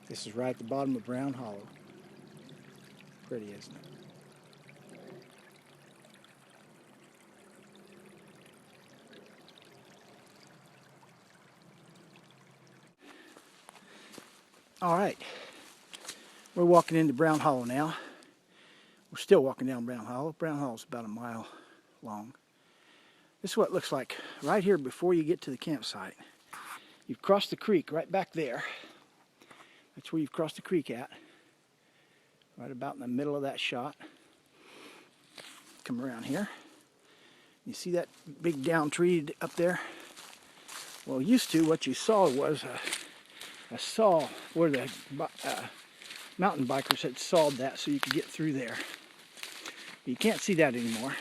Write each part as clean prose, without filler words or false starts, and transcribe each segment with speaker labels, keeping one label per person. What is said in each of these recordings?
Speaker 1: This is right at the bottom of Brown Hollow. Pretty, isn't it? All right, we're walking into Brown Hollow now. We're still walking down Brown Hollow. Brown Hollow is about a mile long. This is what it looks like right here before you get to the campsite. You've crossed the creek right back there. That's where you've crossed the creek at. Right about in the middle of that shot. Come around here. You see that big down tree up there? Well, used to, what you saw was a saw where the mountain bikers had sawed that so you could get through there. You can't see that anymore.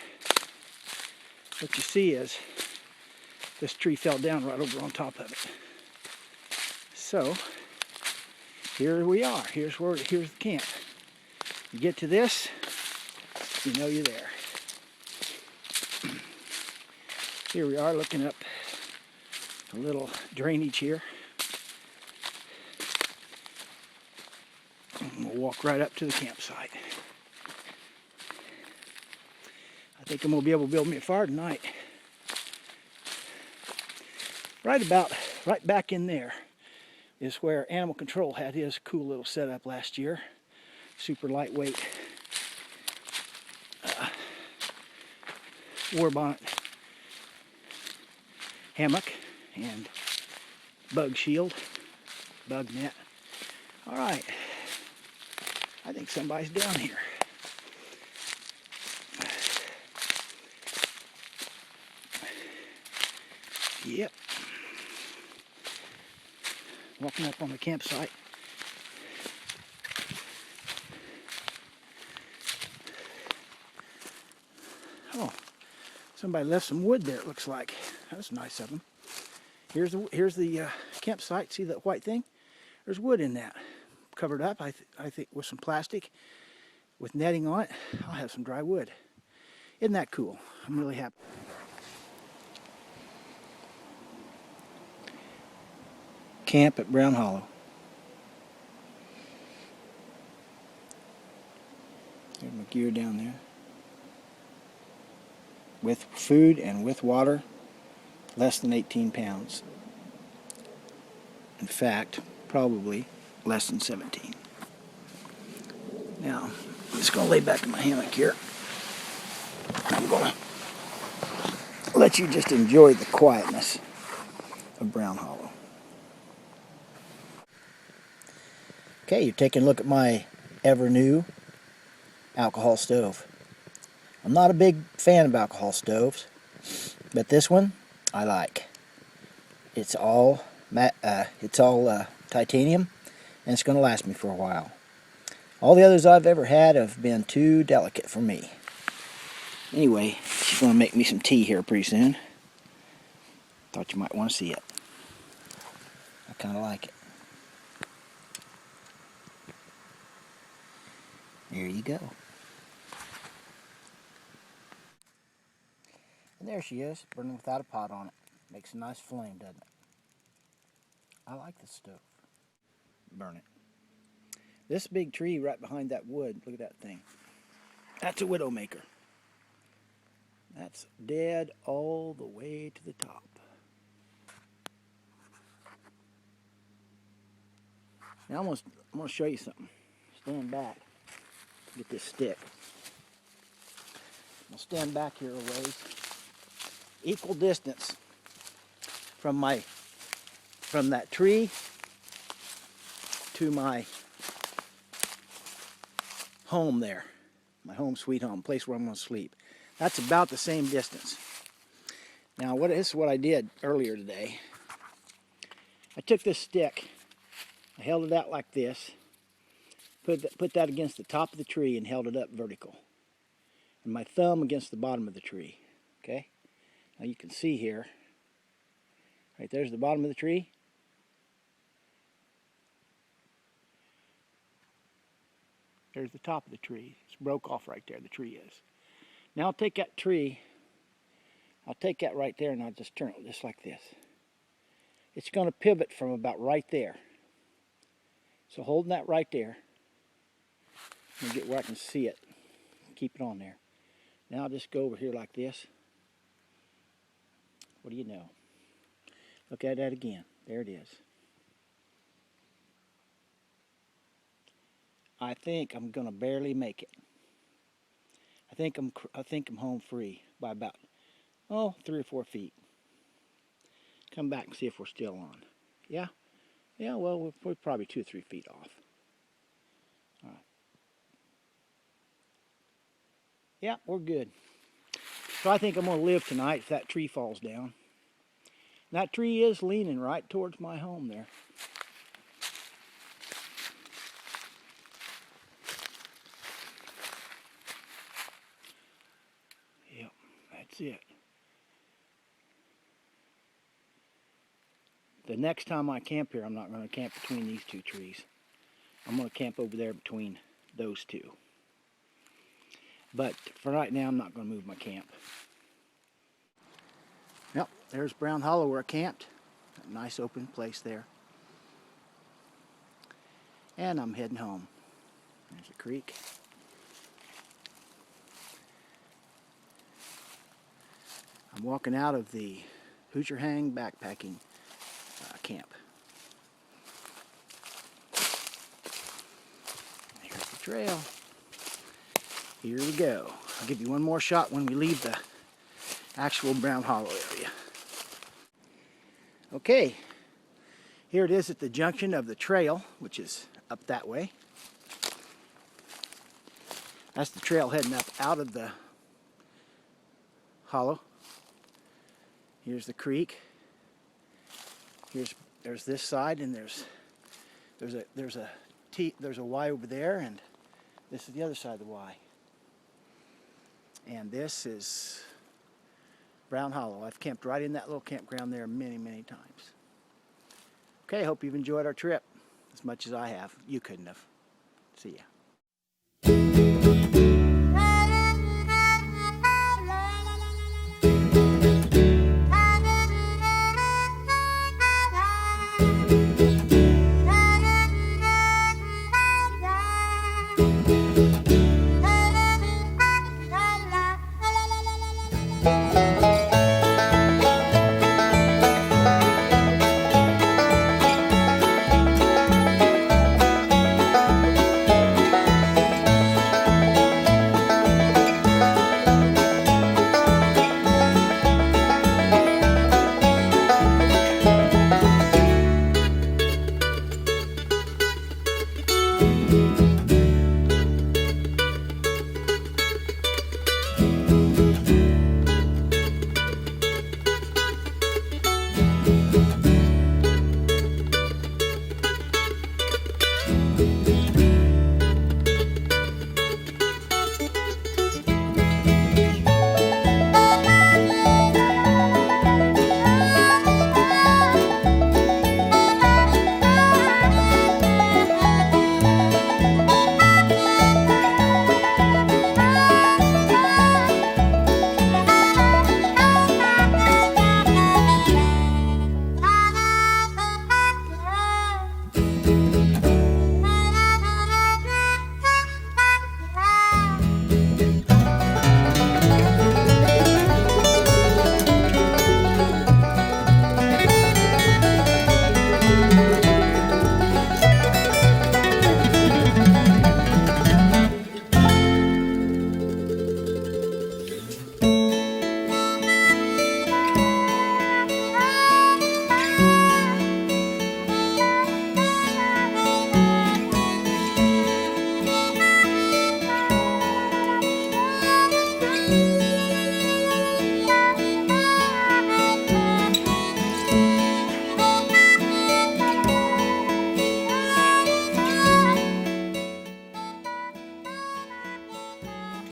Speaker 1: What you see is this tree fell down right over on top of it. So here we are. Here's the camp. You get to this, you know you're there. Here we are looking up a little drainage here. And we'll walk right up to the campsite. I think I'm going to be able to build me a fire tonight. Right back in there is where Animal Control had his cool little setup last year. Super lightweight war bonnet hammock and bug shield, bug net. All right, I think somebody's down here. Yep. Walking up on the campsite. Oh, somebody left some wood there, it looks like. That's nice of them. Here's the campsite. See that white thing? There's wood in that. Covered up, I think, with some plastic, with netting on it. I'll have some dry wood. Isn't that cool? I'm really happy. Camp at Brown Hollow. There's my gear down there. With food and with water, less than 18 pounds. In fact, probably less than 17. Now, I'm just going to lay back in my hammock here. I'm going to let you just enjoy the quietness of Brown Hollow. Okay, you're taking a look at my ever new alcohol stove. I'm not a big fan of alcohol stoves, but this one I like. It's all titanium, and it's going to last me for a while. All the others I've ever had have been too delicate for me. Anyway, she's going to make me some tea here pretty soon. Thought you might want to see it. I kind of like it. There you go. And there she is, burning without a pot on it. Makes a nice flame, doesn't it? I like this stove. Burn it. This big tree right behind that wood, look at that thing. That's a widowmaker. That's dead all the way to the top. Now I'm gonna show you something. Stand back. Get this stick. I'll stand back here a ways. Equal distance from that tree to my home there. My home sweet home, place where I'm going to sleep. That's about the same distance. Now, this is what I did earlier today. I took this stick, I held it out like this, put that against the top of the tree and held it up vertical. And my thumb against the bottom of the tree. Okay? Now you can see here, right there's the bottom of the tree. There's the top of the tree. It's broke off right there, the tree is. Now I'll take that tree, I'll take that right there and I'll just turn it just like this. It's going to pivot from about right there. So holding that right there, I'm gonna get where I can see it. Keep it on there. Now I'll just go over here like this. What do you know? Look at that again. There it is. I think I'm gonna barely make it. I think I'm home free by about 3 or 4 feet. Come back and see if we're still on. Yeah, well we're probably 2 or 3 feet off. All right. Yeah, we're good. So I think I'm gonna live tonight if that tree falls down. And that tree is leaning right towards my home there. Yep, that's it. The next time I camp here, I'm not going to camp between these 2 trees. I'm going to camp over there between those 2. But for right now, I'm not going to move my camp. Yep, there's Brown Hollow where I camped. A nice open place there. And I'm heading home. There's a creek. I'm walking out of the Hoosier Hang backpacking camp. Here's the trail. Here we go. I'll give you one more shot when we leave the actual Brown Hollow area. Okay, here it is at the junction of the trail, which is up that way. That's the trail heading up out of the hollow. Here's the creek. There's this side, and there's a Y over there, and this is the other side of the Y. And this is Brown Hollow. I've camped right in that little campground there many, many times. Okay, I hope you've enjoyed our trip as much as I have. You couldn't have. See ya.